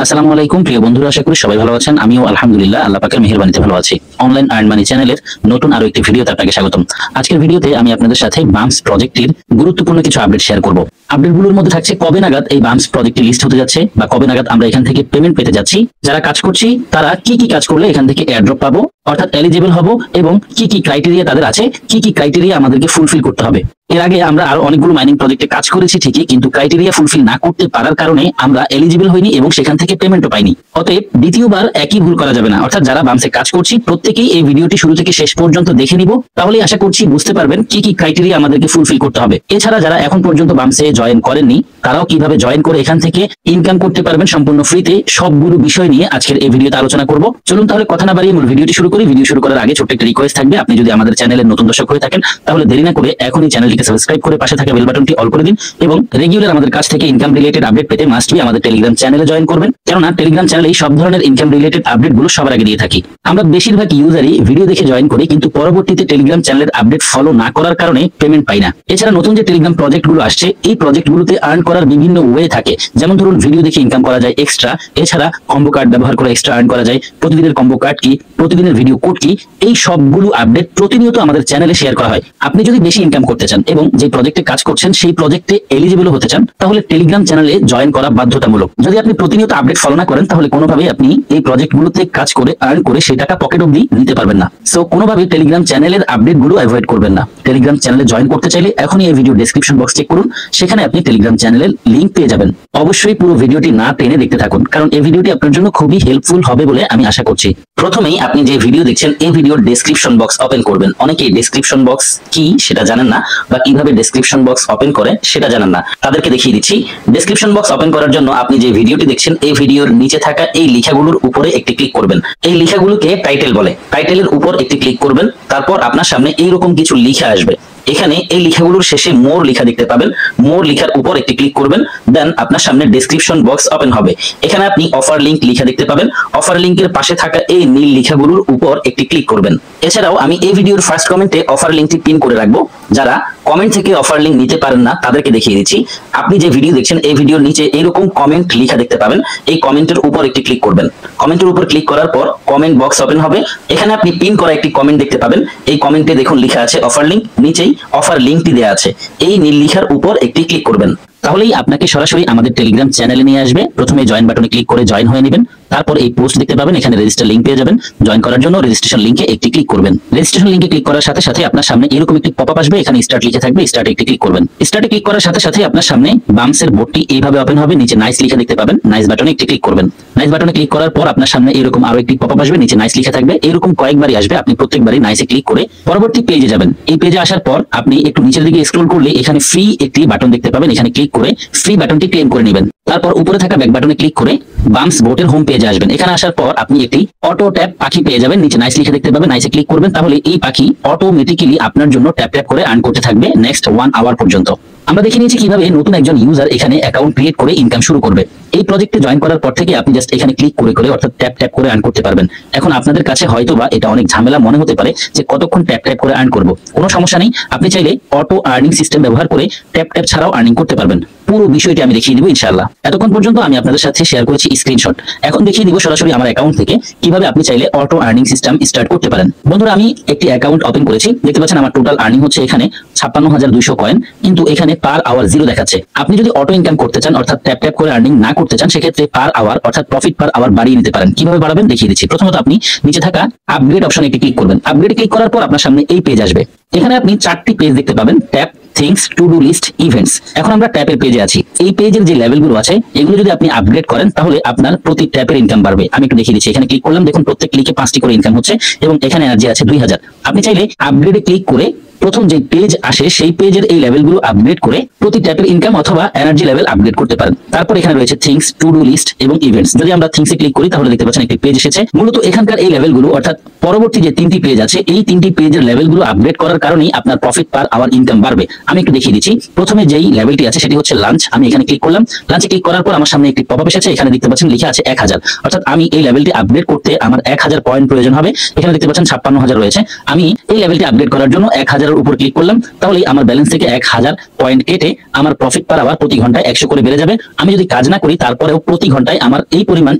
আসসালামু আলাইকুম প্রিয় বন্ধুরা, আশা করি সবাই ভালো আছেন। আমিও আলহামদুলিল্লাহ আল্লাহ পাকের মেহেরবানিতে ভালো আছি। অনলাইন আর্ন মানি চ্যানেলের নতুন আরো একটি ভিডিওতে আপনাকে স্বাগতম। আজকের ভিডিওতে আমি আপনাদের সাথে বাম্পস প্রজেক্টের গুরুত্বপূর্ণ কিছু আপডেট শেয়ার করব। আপডেটগুলোর মধ্যে থাকছে কবে নাগাদ এই বাম্পস প্রজেক্টটি লিস্ট হতে যাচ্ছে বা কবে নাগাদ আমরা এখান থেকে পেমেন্ট পেতে যাচ্ছি, যারা কাজ করছি তারা কি কি কাজ করলে এখান থেকে এয়ারড্রপ পাবো অর্থাৎ এলিজিবল হব, এবং কি কি ক্রাইটেরিয়া তাদের আছে, কি কি ক্রাইটেরিয়া আমাদেরকে ফুলফিল করতে হবে। এর আগে আমরা আরো অনেকগুলো মাইনিং প্রজেক্টে কাজ করেছি ঠিকই, কিন্তু ক্রাইটেরিয়া ফুলফিল না করতে পারার কারণে আমরা এলিজিবল হইনি এবং সেখান থেকে পেমেন্টও পাইনি। অতএব দ্বিতীয়বার একই ভুল করা যাবে না। অর্থাৎ যারা বাম্পসে কাজ করছি প্রত্যেকেই এই ভিডিওটি শুরু থেকে শেষ পর্যন্ত দেখে নিব, তাহলে আশা করছি বুঝতে পারবেন কি কি ক্রাইটেরিয়া আমাদেরকে ফুলফিল করতে হবে। এছাড়া যারা এখন পর্যন্ত বাম্পসে জয়েন করেননি তারাও কিভাবে জয়েন করে এখান থেকে ইনকাম করতে পারবেন সম্পূর্ণ ফ্রিতে, সবগুলো বিষয় নিয়ে আজকের এই ভিডিওতে আলোচনা করব। চলুন তাহলে কথা না বাড়িয়ে মূল ভিডিওটি শুরু করি। ভিডিও শুরু করার আগে ছোট্ট একটা রিকোয়েস্ট থাকবে, আপনি যদি আমাদের চ্যানেলের নতুন দর্শক হয়ে থাকেন তাহলে দেরি না করে এখনই চ্যানেলটিকে সাবস্ক্রাইব করে পাশে থাকা বেল বাটনটি অল করে দিন, এবং রেগুলার আমাদের কাছ থেকে ইনকাম রিলেটেড আপডেট পেতে মাস্ট বি আমাদের টেলিগ্রাম চ্যানেলে জয়েন করবেন, কেননা টেলিগ্রাম চ্যানেলে সব ধরনের ইনকাম রিলেটেড আপডেট গুলো সবার আগে দিয়ে থাকি। আমরা বেশিরভাগ ইউজারই ভিডিও দেখে জয়েন করি, কিন্তু পরবর্তীতে টেলিগ্রাম চ্যানেলের আপডেট ফলো না করার কারণে পেমেন্ট পাই না। এছাড়া নতুন যে টেলিগ্রাম প্রজেক্ট গুলো আসছে, এই প্রজেক্ট গুলোতে আর্ন করার বিভিন্ন ওয়ে থাকে, যেমন ধরুন ভিডিও দেখে ইনকাম করা যায় এক্সট্রা, এছাড়া কম্বো কার্ড ব্যবহার করে এক্সট্রা আর্ন করা যায়, প্রতিদিনের কম্বো কার্ড কি, প্রতিদিনের ভিডিও কোড কি, এই সবগুলো আপডেট প্রতিনিয়ত আমাদের চ্যানেলে শেয়ার করা হয়। আপনি যদি বেশি ইনকাম করতে চান এবং যে প্রজেক্টে কাজ করছেন সেই প্রজেক্টে এলিজিবল হতে চান, তাহলে টেলিগ্রাম চ্যানেলে জয়েন করা বাধ্যতামূলক। যদি আপনি প্রতিনিয়ত আপডেট ফলো না করেন তাহলে কোনোভাবেই আপনি এই প্রজেক্টগুলোতে কাজ করে আর্ন করে সেই টাকা পকেট অবধি নিতে পারবেন না। সো কোনোভাবেই টেলিগ্রাম চ্যানেলের আপডেটগুলো অ্যাভয়েড করবেন না। টেলিগ্রাম চ্যানেলে জয়েন করতে চাইলে এখনই এই ভিডিও ডেসক্রিপশন বক্স চেক করুন, সেখানে আপনি টেলিগ্রাম চ্যানেলের লিংক পেয়ে যাবেন। অবশ্যই পুরো ভিডিওটি না টেনে দেখতে থাকুন, কারণ এই ভিডিওটি আপনার জন্য খুবই হেল্পফুল হবে বলে আমি আশা করছি। প্রথমেই আপনি যে ভিডিও দেখছেন এই ভিডিওর ডেসক্রিপশন বক্স ওপেন করবেন। অনেকেই ডেসক্রিপশন বক্স কি সেটা জানেন না, বা কিভাবে ডেসক্রিপশন বক্স ওপেন করে সেটা জানেন না, তাদেরকে দেখিয়ে দিচ্ছি। ডেসক্রিপশন বক্স ওপেন করার জন্য আপনি যে ভিডিওটি দেখছেন এই ভিডিওর নিচে থাকা এই লেখাগুলোর উপরে একটি ক্লিক করবেন। এই লেখাগুলোকে টাইটেল বলে। টাইটেলের উপর একটি ক্লিক করবেন, তারপর আপনার সামনে এইরকম কিছু লেখা আসবে। এখানে এই লেখাগুলোর শেষে মোর লেখা দেখতে পাবেন। মোর লেখার উপর একটি ক্লিক করবেন, দেন আপনার সামনে ডেসক্রিপশন বক্স ওপেন হবে। এখানে আপনি অফার লিংক লেখা দেখতে পাবেন। অফার লিংকের পাশে থাকা এই নীল লেখাগুলোর উপর একটি ক্লিক করবেন। এছাড়াও আমি এই ভিডিওর ফার্স্ট কমেন্টে অফার লিংকটি পিন করে রাখবো। যারা কমেন্ট থেকে অফার লিংক নিতে পারেন না তাদেরকে দেখিয়ে দিচ্ছি। আপনি যে ভিডিও দেখছেন এই ভিডিওর নিচে এরকম কমেন্ট লেখা দেখতে পাবেন। এই কমেন্টের উপর একটি ক্লিক করবেন। কমেন্টের উপর ক্লিক করার পর কমেন্ট বক্স ওপেন হবে। এখানে আপনি পিন করা একটি কমেন্ট দেখতে পাবেন। এই কমেন্টে দেখুন লেখা আছে অফার লিংক, নিচেই অফার লিংকটি দেওয়া আছে। এই নীল লেখার উপর একটি ক্লিক করবেন, তাহলেই আপনাকে সরাসরি আমাদের টেলিগ্রাম চ্যানেলে নিয়ে আসবে। প্রথমে জয়েন বাটনে ক্লিক করে জয়েন হয়ে নেবেন, তারপর এই পোস্ট দেখতে পাবেন, এখানে রেজিস্টার লিংক পেয়ে যাবেন। জয়েন করার জন্য রেজিস্ট্রেশন লিংকে একটি ক্লিক করবেন। রেজিস্ট্রেশন লিংকে ক্লিক করার সাথে সাথে আপনার সামনে এরকম একটি পপআপ আসবে, এখানে স্টার্ট লিখে থাকবে, স্টার্টে একটি ক্লিক করবেন। স্টার্টে ক্লিক করার সাথে সাথে আপনার সামনে বাম্পসের বোর্ডটি এইভাবে ওপেন হবে। নিচে নাইস লিখে দেখতে পাবেন, নাইস বাটনে একটি ক্লিক করবেন। নাইস বাটনে ক্লিক করার পর আপনার সামনে এরকম আরো একটি পপআপ আসবে, নিচে নাইস লিখে থাকবে। এরকম কয়েকবারই আসবে, আপনি প্রত্যেকবারই নাইসে ক্লিক করে পরবর্তী পেজে যাবেন। এই পেজে আসার পর আপনি একটু নিচের দিকে স্ক্রল করলে এখানে ফ্রি একটি বাটন দেখতে পাবেন, এখানে ক্লিক করে ফ্রি বাটনটি ক্লেম করে নেবেন। তারপর উপরে থাকা ব্যাক বাটনে ক্লিক করে বাম্পস বোটের হোম পেজে আসবেন। এখানে আসার পর আপনি একটি অটো ট্যাপ পাখি পেয়ে যাবেন, নিচে নাইস লিখে দেখতে পাবেন, নাইসে ক্লিক করবেন। তাহলে এই পাখি অটোমেটিক্যালি আপনার জন্য ট্যাপ ট্যাপ করে আর্ন করতে থাকবে নেক্সট 1 আওয়ার পর্যন্ত। আমরা দেখে নিয়েছি কিভাবে নতুন একজন ইউজার এখানে অ্যাকাউন্ট ক্রিয়েট করে ইনকাম শুরু করবে। এই প্রজেক্টে জয়েন করার পর থেকে আপনি জাস্ট এখানে ক্লিক করে করে অর্থাৎ ট্যাপ ট্যাপ করে আর্ন করতে পারবেন। এখন আপনাদের কাছে হয়তোবা এটা অনেক ঝামেলা মনে হতে পারে যে কতক্ষণ ট্যাপ ট্যাপ করে আর্ন করব। কোনো সমস্যা নেই, আপনি চাইলে অটো আর্নিং সিস্টেম ব্যবহার করে ট্যাপ ট্যাপ ছাড়াও আর্নিং করতে পারবেন। পুরো বিষয়টি আমি দেখিয়ে দিব ইনশাআল্লাহ। এতক্ষণ পর্যন্ত আমি আপনাদের সাথে শেয়ার করেছি স্ক্রিনশট, এখন দেখিয়ে দিব সরাসরি আমার অ্যাকাউন্ট থেকে কিভাবে আপনি চাইলে অটো আর্নিং সিস্টেম স্টার্ট করতে পারেন। বন্ধুরা, আমি একটি অ্যাকাউন্ট ওপেন করেছি, দেখতে পাচ্ছেন আমার টোটাল আর্নিং হচ্ছে এখানে 56,200 কয়েন, কিন্তু এখানে পার আওয়ার 0 দেখাচ্ছে। আপনি যদি অটো ইনকাম করতে চান অর্থাৎ ট্যাপ ট্যাপ করে আর্নিং না করতে চান, সেক্ষেত্রে পার আওয়ার অর্থাৎ প্রফিট পার আওয়ার বাড়িয়ে নিতে পারেন। কিভাবে বাড়াবেন দেখিয়ে দিচ্ছি। প্রথমত আপনি নিচে থাকা আপগ্রেড অপশনে একটি ক্লিক করবেন। আপগ্রেড ক্লিক করার পর আপনার সামনে এই পেজ আসবে। এখানে আপনি 4টি পেজ দেখতে পাবেন, tab, things, to do list, events. এখন আমরা ট্যাপের পেজে আছি। এই পেজের যে লেভেলগুলো আছে এগুলো যদি আপনি আপগ্রেড করেন তাহলে আপনার প্রতি ট্যাপের ইনকাম বাড়বে। আমি একটু দেখিয়ে দিচ্ছি। এখানে ক্লিক করলাম, দেখুন প্রত্যেক ক্লিকে 5টি করে ইনকাম হচ্ছে এবং এখানে এনার্জি আছে 2000। আপনি চাইলে আপগ্রেডে ক্লিক করে প্রথম যে পেজ আসে সেই পেজের এই লেভেলগুলো আপগ্রেড করে প্রতি ট্যাপের ইনকাম অথবা এনার্জি লেভেল আপগ্রেড করতে পারেন। তারপর এখানে রয়েছে থিংস, টু ডু লিস্ট এবং ইভেন্টস। যদি আমরা থিংসে ক্লিক করি তাহলে দেখতে পাচ্ছেন একটি পেজ এসেছে। মূলত এখানকার এই লেভেলগুলো অর্থাৎ পরবর্তী যে 3টি পেজ আছে এই 3টি পেজের লেভেলগুলো আপগ্রেড করার কারণেই আপনার প্রফিট পার আওয়ার ইনকাম বাড়বে। আমি একটু দেখিয়ে দিচ্ছি। প্রথমে যেই লেভেলটি আছে সেটি হচ্ছে লাঞ্চ। আমি এখানে ক্লিক করলাম। লাঞ্চে ক্লিক করার পর আমার সামনে একটি পপআপ এসেছে, এখানে দেখতে পাচ্ছেন লেখা আছে 1000। অর্থাৎ আমি এই লেভেলটি আপগ্রেড করতে আমার 1000 পয়েন্ট প্রয়োজন হবে। এখানে দেখতে পাচ্ছেন 56,000 রয়েছে। আমি এই লেভেলটি আপগ্রেড করার জন্য 1000 এর উপর ক্লিক করলাম, তাহলেই আমার ব্যালেন্স থেকে 1000 পয়েন্ট কেটে আমার প্রফিট পার আওয়ার প্রতি ঘন্টায় 100 করে বেড়ে যাবে। আমি যদি কাজ না করি তারপরেও প্রতি ঘন্টায় আমার এই পরিমাণ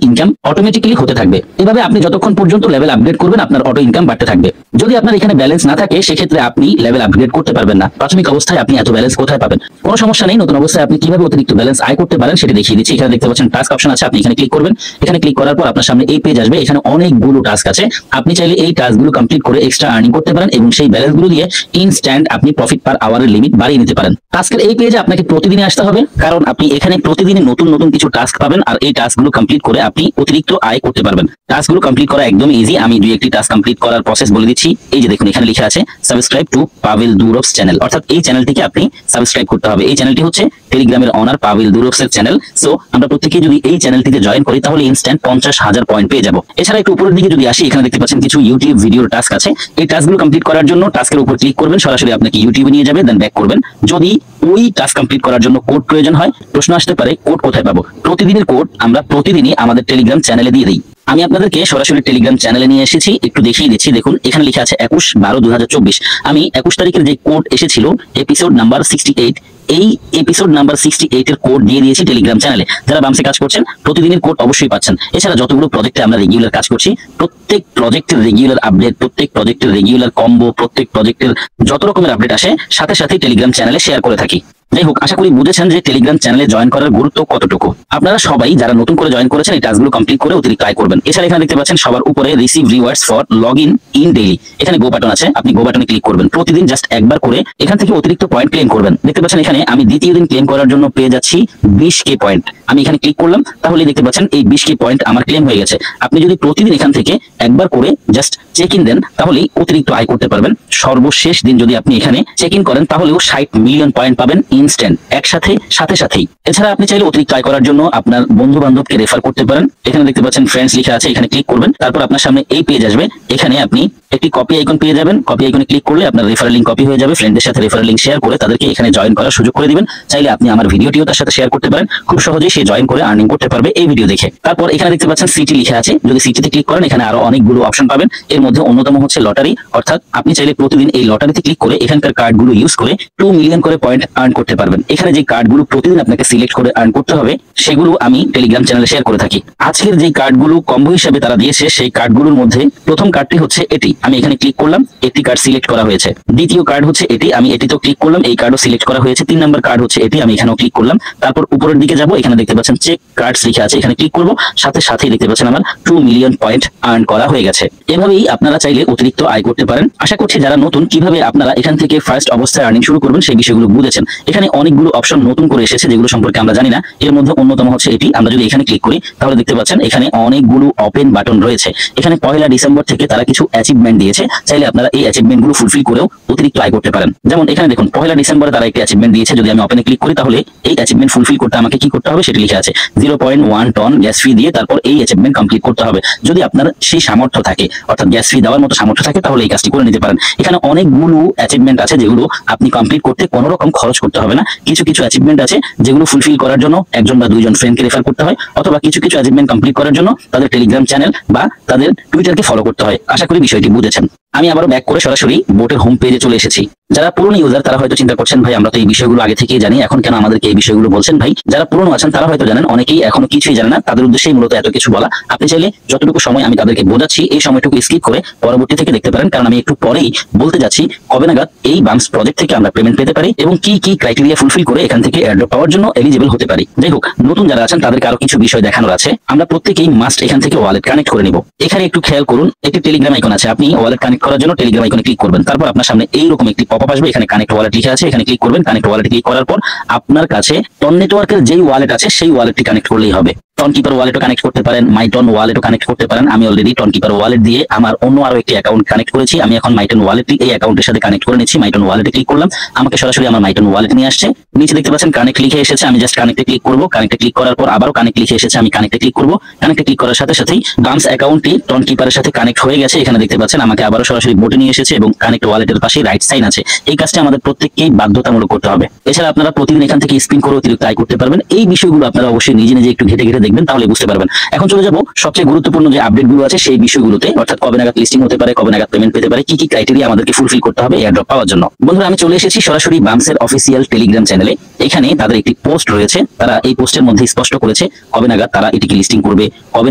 ইনকাম অটোমেটিক্যালি হতে থাকবে। এভাবে আপনি যতক্ষণ পর্যন্ত লেভেল আপগ্রেড করবেন আপনার অটো ইনকাম বাড়তে থাকবে। যদি আপনার এখানে ব্যালেন্স না থাকে সেক্ষেত্রে আপনি লেভেল আপগ্রেড করতে পারবেন না। প্রাথমিক অবস্থায় আপনি এত ব্যালেন্স কোথায় পাবেন? কোনো সমস্যা নেই, নতুন অবস্থায় আপনি কিভাবে অতিরিক্ত ব্যালেন্স আয় করতে পারেন সেটা দেখিয়ে দিচ্ছি। এখানে দেখতে পাচ্ছেন টাস্ক অপশন আছে, আপনি এখানে ক্লিক করবেন। এখানে ক্লিক করার পর আপনার সামনে এই পেজ আসবে, এখানে অনেকগুলো টাস্ক আছে। আপনি চাইলে এই টাস্কগুলো কমপ্লিট করে এক্সট্রা আর্নিং করতে পারেন এবং সেই ব্যালেন্সগুলো দিয়ে ইনস্ট্যান্ট আপনি প্রফিট পার আওয়ারের লিমিট বাড়িয়ে নিতে পারেন। টাস্কের এই পেজে আপনাকে প্রতিদিনই আসতে হবে, কারণ আপনি এখানে প্রতিদিনই নতুন নতুন কিছু টাস্ক পাবেন আর এই টাস্কগুলো কমপ্লিট করে আপনি অতিরিক্ত আয় করতে পারবেন। টাস্কগুলো কমপ্লিট করা একদম ইজি। আমি দুই একটি টাস্ক কমপ্লিট করার প্রসেস বলে দিচ্ছি। এই যে দেখুন এখানে লেখা আছে সাবস্ক্রাইব টু পাভেল দুরভস চ্যানেল, অর্থাৎ এই চ্যানেলটিকে আপনি সাবস্ক্রাইব করতে হবে। এই চ্যানেলটি হচ্ছে টেলিগ্রামের অনার পাভেল দুরভস এর চ্যানেল। সো আমরা প্রত্যেকেই যদি এই চ্যানেলটিতে জয়েন করি তাহলে ইনস্ট্যান্ট 50,000 পয়েন্ট পেয়ে যাব। এছাড়া একটু উপরের দিকে যদি আসি, এখানে দেখতে পাচ্ছেন কিছু ইউটিউব ভিডিওর টাস্ক আছে। এই টাস্কগুলো কমপ্লিট করার জন্য টাস্কের উপর ক্লিক করবেন, সরাসরি আপনাকে ইউটিউবে নিয়ে যাবে, দেন ব্যাক করবেন। যদি ওই টাস্ক কমপ্লিট করার জন্য কোড প্রয়োজন হয়, প্রশ্ন আসতে পারে কোড কোথায় পাবো? প্রতিদিনের কোড আমরা প্রতিদিনই আমাদের টেলিগ্রাম চ্যানেলে দিয়ে দিই। আমি আপনাদেরকে সরাসরি টেলিগ্রাম চ্যানেলে নিয়ে এসেছি, একটু দেখিয়ে দিচ্ছি। দেখুন এখানে লেখা আছে 21/12/2024। আমি 21 তারিখের যে কোড এসেছিল এপিসোড নাম্বার 68, এই এপিসোড নাম্বার 68 এর কোড দিয়ে দিয়েছি টেলিগ্রাম চ্যানেলে। যারা বামসে কাজ করছেন প্রতিদিনের কোড অবশ্যই পাচ্ছেন। এছাড়া যতগুলো প্রজেক্টে আমরা রেগুলার কাজ করছি, প্রত্যেক প্রজেক্টের রেগুলার আপডেট, প্রত্যেক প্রজেক্টের রেগুলার কম্বো, প্রত্যেক প্রজেক্টের যত রকমের আপডেট আসে সাথে সাথে টেলিগ্রাম চ্যানেলে শেয়ার করে থাকি। যাই হোক, আশা করি বুঝেছেন যে টেলিগ্রাম চ্যানেলে জয়েন করার গুরুত্ব কতটুকু। আপনারা সবাই যারা নতুন করে জয়েন করেছেন এই টাস্কগুলো কমপ্লিট করে অতিরিক্ত আয় করবেন। এছাড়া এখানে দেখতে পাচ্ছেন সবার উপরে receive rewards for log in daily, এখানে গো বাটন আছে, আপনি গো বাটনে ক্লিক করবেন। প্রতিদিন জাস্ট একবার করে এখান থেকে অতিরিক্ত পয়েন্ট ক্লেম করবেন। দেখতে পাচ্ছেন এখানে আমি দ্বিতীয় দিন ক্লেম করার জন্য পেয়ে যাচ্ছি 20k পয়েন্ট। আমি এখানে ক্লিক করলাম, তাহলে দেখতে পাচ্ছেন এই 20k পয়েন্ট আমার ক্লেম হয়ে গেছে। আপনি যদি প্রতিদিন এখান থেকে একবার করে জাস্ট চেক ইন দেন তাহলেই অতিরিক্ত আয় করতে পারবেন। সর্বশেষ দিন যদি আপনি এখানে চেক ইন করেন তাহলেও 60 মিলিয়ন পয়েন্ট পাবেন ইনস্ট্যান্ট সাথে সাথেই। এছাড়া আপনি চাইলে অতিরিক্ত আয় করার জন্য আপনার বন্ধু বান্ধবকে রেফার করতে পারেন। এখানে দেখতে পাচ্ছেন ফ্রেন্ডস লেখা আছে, এখানে ক্লিক করবেন। তারপর আপনার সামনে এই পেজ আসবে, এখানে আপনি একটি কপি আইকন পেয়ে যাবেন। কপি আইকনে ক্লিক করলে আপনার রেফারেল লিংক কপি হয়ে যাবে। ফ্রেন্ডদের সাথে রেফারেল লিংক শেয়ার করে তাদেরকে এখানে জয়েন করার সুযোগ করে দিবেন। চাইলে আপনি আমার ভিডিওটিও তার সাথে শেয়ার করতে পারেন। খুব সহজেই সে জয়েন করে আর্নিং করতে পারবে এই ভিডিও দেখে। তারপর এখানে দেখতে পাচ্ছেন সিটি লেখা আছে, যদি সিটিতে ক্লিক করেন এখানে আরো অনেকগুলো অপশন পাবেন। এর মধ্যে অন্যতম হচ্ছে লটারি, অর্থাৎ আপনি চাইলে প্রতিদিন এই লটারিতে ক্লিক করে এখানকার কার্ডগুলো ইউজ করে 2 মিলিয়ন করে পয়েন্ট আর্ন করতে পারবেন। এখানে যে কার্ডগুলো প্রতিদিন আপনাকে সিলেক্ট করে আর্ন করতে হবে সেগুলো আমি টেলিগ্রাম চ্যানেলে শেয়ার করে থাকি। আজকের যে কার্ডগুলো কম্বো হিসেবে তারা দিয়েছে সেই কার্ডগুলোর মধ্যে প্রথম কার্ডটি হচ্ছে এটি, আমি এখানে ক্লিক করলাম, একটি কার্ড সিলেক্ট করা হয়েছে। দ্বিতীয় কার্ড হচ্ছে এটি, আমি এটিতেও ক্লিক করলাম, এই কার্ডও সিলেক্ট করা হয়েছে। 3 নম্বর কার্ড হচ্ছে এটি, আমি এখানেও ক্লিক করলাম। তারপর উপরের দিকে যাব, এখানে দেখতে পাচ্ছেন চেক কার্ডস লেখা আছে, এখানে ক্লিক করব। সাথে সাথেই দেখতে পাচ্ছেন আমার 2 মিলিয়ন পয়েন্ট আর্ন করা হয়ে গেছে। এভাবেই আপনারা চাইলে অতিরিক্ত আয় করতে পারেন। আশা করছি যারা নতুন কিভাবে আপনারা এখান থেকে ফার্স্ট অবস্থায় আর্নিং শুরু করবেন সেই বিষয়গুলো বুঝেছেন। এখানে অনেকগুলো অপশন নতুন করে এসেছে যেগুলো সম্পর্কে আমরা জানি না। এর মধ্যে অন্যতম হচ্ছে এটি, আমরা যদি এখানে ক্লিক করি তাহলে দেখতে পাচ্ছেন এখানে অনেকগুলো ওপেন বাটন রয়েছে। এখানে 1 ডিসেম্বর থেকে তারা কিছু অ্যাচিভমেন্ট দিয়েছে, চাইলে আপনারা এই অ্যাচিভমেন্ট গুলো ফুলফিল করেও অতিরিক্ত আয় করতে পারেন। যেমন এখানে দেখুন 1 ডিসেম্বরে তারা একটি অ্যাচিভমেন্ট দিয়েছে, যদি আমি ওপেনে ক্লিক করি তাহলে এই অ্যাচিভমেন্ট ফুলফিল করতে আমাকে কি করতে হবে সেটি লেখা আছে। 0.1 টন গ্যাস ফি দিয়ে তারপর এই অ্যাচিভমেন্ট কমপ্লিট করতে হবে। যদি আপনার সেই সামর্থ্য থাকে, অর্থাৎ গ্যাস ফি দেওয়ার মতো সামর্থ্য থাকে তাহলে এই কাজটি করে নিতে পারেন। এখানে অনেকগুলো অ্যাচিভমেন্ট আছে যেগুলো আপনি কমপ্লিট করতে কোনো রকম খরচ করতে হবে না। কিছু কিছু অ্যাচিভমেন্ট আছে যেগুলো ফুলফিল করার জন্য 1 বা 2 ফ্রেন্ডকে রেফার করতে হয়, অথবা কিছু কিছু অ্যাচিভমেন্ট কমপ্লিট করার জন্য তাদের টেলিগ্রাম চ্যানেল বা তাদের টুইটারকে ফলো করতে হয়। আশা করি বিষয়টি বুঝেছেন। আমি আবারও ব্যাক করে সরাসরি বোটের হোম পেজে চলে এসেছি। যারা পুরনো ইউজার তারা হয়তো চিন্তা করছেন ভাই আমরা তো এই বিষয়গুলো আগে থেকেই জানি, এখন কেন আমাদেরকে এই বিষয়গুলো বলছেন ভাই? যারা পুরনো আছেন তারা হয়তো জানেন, অনেকেই এখনো কিছুই জানে না, তাদের উদ্দেশ্যেই মূলত এত কিছু বলা। আপনি চাইলে যতটুকু সময় আমি তাদেরকে বোঝাচ্ছি এই সময়টুকু স্কিপ করে পরবর্তী থেকে দেখতে পারেন, কারণ আমি একটু পরেই বলতে যাচ্ছি কবে নাগাদ এই বামস প্রজেক্ট থেকে আমরা পেমেন্ট পেতে পারি এবং কি কি ক্রাইটেরিয়া ফুলফিল করে এখান থেকে এয়ারড্রপ পাওয়ার জন্য এলিজিবল হতে পারি। যাই হোক, নতুন যারা আছেন তাদেরকে আরো কিছু বিষয় দেখানোর আছে। আমরা প্রত্যেকেই মাস্ট এখান থেকে ওয়ালেট কানেক্ট করে নিব। এখানে একটু খেয়াল করুন, একটি টেলিগ্রাম আইকন আছে, আপনি ওয়ালেট কানেক্ট করার জন্য টেলিগ্রাম আইকনে ক্লিক করবেন। তারপর আপনার সামনে এইরকম একটি পপআপ আসবে, এখানে কানেক্ট ওয়ালেট লেখা আছে, এখানে ক্লিক করবেন। কানেক্ট ওয়ালেটে ক্লিক করার পর আপনার কাছে টন নেটওয়ার্কের যেই ওয়ালেট আছে সেই ওয়ালেটটি কানেক্ট করলেই হবে। টন কিপার ওয়ালেটও কানেক্ট করতে পারেন, মাইটন ওয়ালেটও কানেক্ট করতে পারেন। আমি অলরেডি টন কিপার ওয়ালেট দিয়ে আমার অন্য আরো একটি অ্যাকাউন্ট কানেক্ট করেছি। আমি এখন মাইটন ওয়ালেটটি এই অ্যাকাউন্টের সাথে কানেক্ট করে নিচ্ছি। মাইটন ওয়ালেটে ক্লিক করলাম, আমাকে সরাসরি আমার মাইটন ওয়ালেট নিয়ে আসছে। নিচে দেখতে পাচ্ছেন কানেক্ট লিখে এসেছে, আমি জাস্ট কানেক্টে ক্লিক করব। কানেক্টে ক্লিক করার পর আবারও কানেক্ট লিখে এসেছে, আমি কানেক্টে ক্লিক করব। কানেক্টে ক্লিক করার সাথে সাথেই বামস অ্যাকাউন্টটি টন কিপারের সাথে কানেক্ট হয়ে গেছে। এখানে দেখতে পাচ্ছেন আমাকে আবারও সরাসরি বোটে নিয়ে এসেছে এবং কানেক্ট ওয়ালেটের পাশে রাইট সাইন আছে। এই কাজটি আমাদের প্রত্যেককেই বাধ্যতামূলক করতে হবে। এছাড়া আপনারা প্রতিদিন এখান থেকে স্পিন করে অতিরিক্ত আয় করতে পারবেন। এই বিষয়গুলো আপনারা অবশ্যই নিজে নিজে একটু ঘেটে ঘেটে দেখবেন তাহলে বুঝতে পারবেন। এখন চলে যাব সবচেয়ে গুরুত্বপূর্ণ যে আপডেট গুলো আছে সেই বিষয়গুলোতে, অর্থাৎ কবে নাগাদ লিস্টিং হতে পারে, কবে নাগাদ পেমেন্ট পেতে পারে, কি কি ক্রাইটেরিয়া আমাদেরকে ফুলফিল করতে হবে এয়ারড্রপ পাওয়ার জন্য। বন্ধুরা আমি চলে এসেছি সরাসরি বামসের অফিসিয়াল টেলিগ্রাম চ্যানেলে। এখানে তাদের একটি পোস্ট রয়েছে, তারা এই পোস্টের মধ্যে স্পষ্ট করেছে কবে নাগাদ তারা এটিকে লিস্টিং করবে, কবে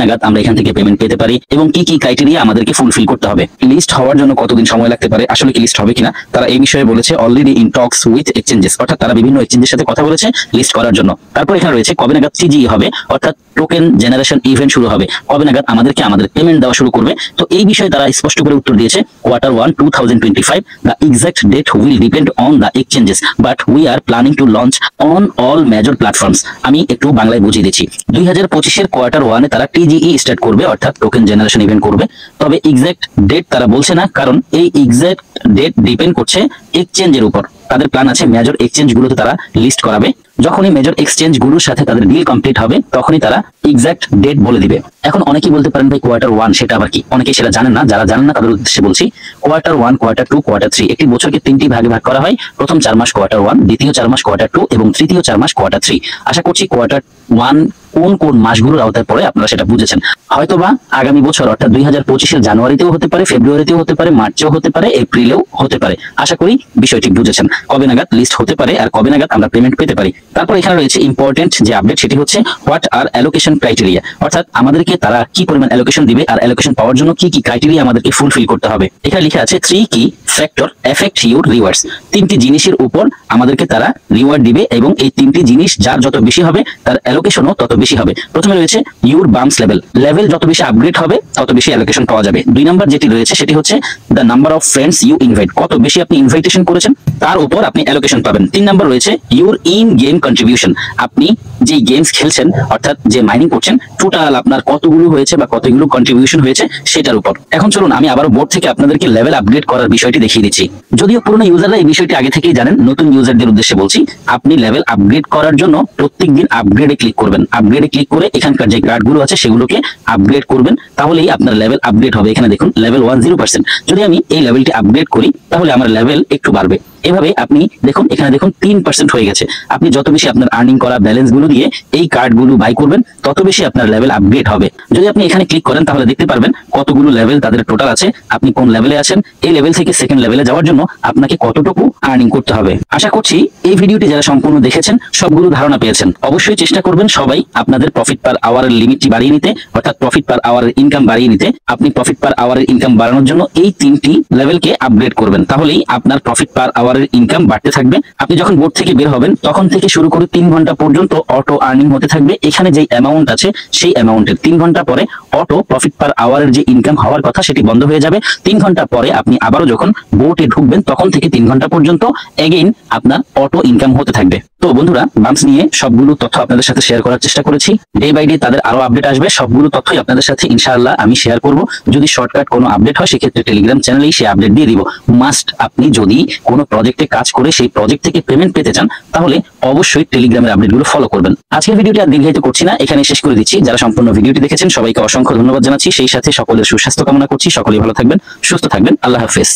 নাগাদ আমরা এখান থেকে পেমেন্ট পেতে পারি এবং কি কি ক্রাইটেরিয়া আমাদেরকে ফুলফিল করতে হবে। লিস্ট হওয়ার জন্য কতদিন সময় লাগতে পারে, আসলে কি লিস্ট হবে কিনা তারা এই বিষয়ে বলেছে already in Tux with exchanges, অর্থাৎ তারা বিভিন্ন এক্সচেঞ্জের সাথে কথা বলেছে লিস্ট করার জন্য। তারপর এখানে রয়েছে কবে নাগাদ টিজি হবে, অর্থাৎ টোকেন জেনারেশন ইভেন্ট শুরু হবে, কবে নাগাদ আমাদেরকে আমাদের পেমেন্ট দেওয়া শুরু করবে। তো এই বিষয়ে তারা স্পষ্ট করে উত্তর দিয়েছে Q1 2025 the exact date will depend on the exchanges but we are planning to launch on all major platforms। আমি একটু বাংলায় বুঝিয়ে দিচ্ছি। 2025 এর Q1 এ তারা টিজিই স্টার্ট করবে, অর্থাৎ টোকেন জেনারেশন ইভেন্ট করবে। তবে এক্সাক্ট ডেট তারা বলছে না, কারণ এই এক্সাক্ট ডেট ডিপেন্ড করছে এক্সচেঞ্জের উপর। তাদের প্ল্যান আছে মেজর এক্সচেঞ্জ গুলোতে তারা লিস্ট করাবে, যখনই মেজর এক্সচেঞ্জ গুলোর সাথে তাদের ডিল কমপ্লিট হবে তখনই তারা এক্সাক্ট ডেট বলে দিবে। এখন অনেকেই বলতে পারেন ভাই Q1 সেটা আবার কি, অনেকেই সেটা জানেন না। যারা জানেন না তাদের উদ্দেশ্যে বলছি Q1, Q2, Q3 একটি বছরকে 3টি ভাগে ভাগ করা হয়। প্রথম 4 মাস Q1, দ্বিতীয় 4 মাস Q2 এবং তৃতীয় 4 মাস Q3। আশা করছি Q1 কোন কোন মাসগুলোর আওতায় পড়ে আপনারা সেটা বুঝেছেন। হয়তোবা আগামী বছর অর্থাৎ 2025 জানুয়ারিতেও হতে পারে, ফেব্রুয়ারিতেও হতে পারে, মার্চেও হতে পারে, এপ্রিলেও হতে পারে। আশা করি বিষয়টি বুঝেছেন কবে নাগাদ লিস্ট হতে পারে আর কবে নাগাদ আমরা পেমেন্ট পেতে পারি। তারপর এখানে রয়েছে ইম্পর্টেন্ট যে আপডেট, সেটি হচ্ছে হোয়াট আর অ্যালোকেশন ক্রাইটেরিয়া, অর্থাৎ আমাদেরকে তারা কি পরিমাণ অ্যালোকেশন দিবে আর অ্যালোকেশন পাওয়ার জন্য কি কি ক্রাইটেরিয়া আমাদেরকে ফুলফিল করতে হবে। এখানে লেখা আছে 3 কি ফ্যাক্টর এফেক্ট ইউর রিওয়ার্ডস। 3টি জিনিসের উপর আমাদেরকে তারা রিওয়ার্ড দিবে এবং এই 3টি জিনিস যার যত বেশি হবে তার অ্যালোকেশনও তত বেশি হবে। প্রথমে রয়েছে ইউর বাম্পস লেভেল যত বেশি আপগ্রেড হবে তত বেশি অ্যালোকেশন পাওয়া যাবে। 2 নাম্বার যেটি রয়েছে সেটি হচ্ছে the number of friends you invite, কত বেশি আপনি ইনভাইটেশন করেছেন তার উপর আপনি অ্যালোকেশন পাবেন। 3 নাম্বার রয়েছে ইউর ইন গেম কন্ট্রিবিউশন, আপনি যে গেমস খেলছেন অর্থাৎ যে মাইনিং করছেন টোটাল আপনার কতগুলো হয়েছে বা কতগুলো কন্ট্রিবিউশন হয়েছে সেটার উপর। এখন চলুন আমি আবার বোর্ড থেকে আপনাদেরকে লেভেল আপগ্রেড করার বিষয়টি দেখিয়ে দিচ্ছি। যদিও পুরনো ইউজাররা এই বিষয়টি আগে থেকেই জানেন, নতুন ইউজারদের উদ্দেশ্যে বলছি আপনি লেভেল আপগ্রেড করার জন্য প্রত্যেকদিন আপগ্রেডে ক্লিক করবেন। আপগ্রেডে ক্লিক করে এখানকার যে কার্ডগুলো আছে সেগুলোকে আপগ্রেড করবেন, তাহলেই আপনার লেভেল আপগ্রেড হবে। এখানে দেখুন লেভেল 10%। যদি আমি এই লেভেলটি আপগ্রেড করি তাহলে আমার লেভেল একটু বাড়বে। এভাবে আপনি দেখুন এখানে দেখুন 3% হয়ে গেছে। আপনি যত বেশি আপনার আর্নিং করা ব্যালেন্স গুলো দিয়ে এই কার্ডগুলো বাই করবেন তত বেশি আপনার লেভেল আপগ্রেড হবে। যদি আপনি এখানে ক্লিক করেন তাহলে দেখতে পারবেন কতগুলো লেভেল তাদের টোটাল আছে, আপনি কোন লেভেলে আছেন, এই লেভেল থেকে সেকেন্ড লেভেলে যাওয়ার জন্য আপনাকে কতটুকু আর্নিং করতে হবে। আশা করছি এই ভিডিওটি যারা সম্পূর্ণ দেখেছেন সবগুলো ধারণা পেয়েছেন। অবশ্যই চেষ্টা করবেন সবাই আপনাদের প্রফিট পার আওয়ারের লিমিটটি বাড়িয়ে নিতে, অর্থাৎ প্রফিট পার আওয়ারের ইনকাম বাড়িয়ে নিতে। আপনি প্রফিট পার আওয়ারের ইনকাম বাড়ানোর জন্য এই 3টি লেভেলকে আপগ্রেড করবেন, তাহলেই আপনার প্রফিট পার আওয়ারের ইনকাম বাড়তে থাকবে। আপনি যখন বোর্ড থেকে বের হবেন তখন থেকে শুরু করে 3 ঘন্টা পর্যন্ত অটো আর্নিং হতে থাকবে। এখানে যে অ্যামাউন্ট আছে সেই অ্যামাউন্টের 3 ঘন্টা পরে অটো প্রফিট পার আওয়ারের যে ইনকাম হওয়ার কথা সেটি বন্ধ হয়ে যাবে। 3 ঘন্টা পরে আপনি আবারও যখন বোর্ডে ঢুকবেন তখন থেকে 3 ঘন্টা পর্যন্ত এগেইন আপনার অটো ইনকাম হতে থাকবে। তো বন্ধুরা বাম্পস নিয়ে সবগুলো তথ্য আপনাদের সাথে শেয়ার করার চেষ্টা করেছি। ডে বাই ডে তাদের আরো আপডেট আসবে, সবগুলো তথ্যই আপনাদের সাথে ইনশাআল্লাহ আমি শেয়ার করব। যদি শর্টকাট কোনো আপডেট হয় সেক্ষেত্রে টেলিগ্রাম চ্যানেলেই সেই আপডেট দিয়ে দিব। মাস্ট আপনি যদি কোনো প্রজেক্টে কাজ করে সেই প্রজেক্ট থেকে পেমেন্ট পেতে চান তাহলে অবশ্যই টেলিগ্রামের আপডেটগুলো ফলো করবেন। আজকের ভিডিওটি আর দীর্ঘায়িত করছি না, এখানে শেষ করে দিচ্ছি। যারা সম্পূর্ণ ভিডিওটি দেখেছেন সবাইকে অসংখ্য ধন্যবাদ জানাচ্ছি, সেই সাথে সকলের সুস্বাস্থ্য কামনা করছি। সকলেই ভালো থাকবেন, সুস্থ থাকবেন। আল্লাহ হাফেজ।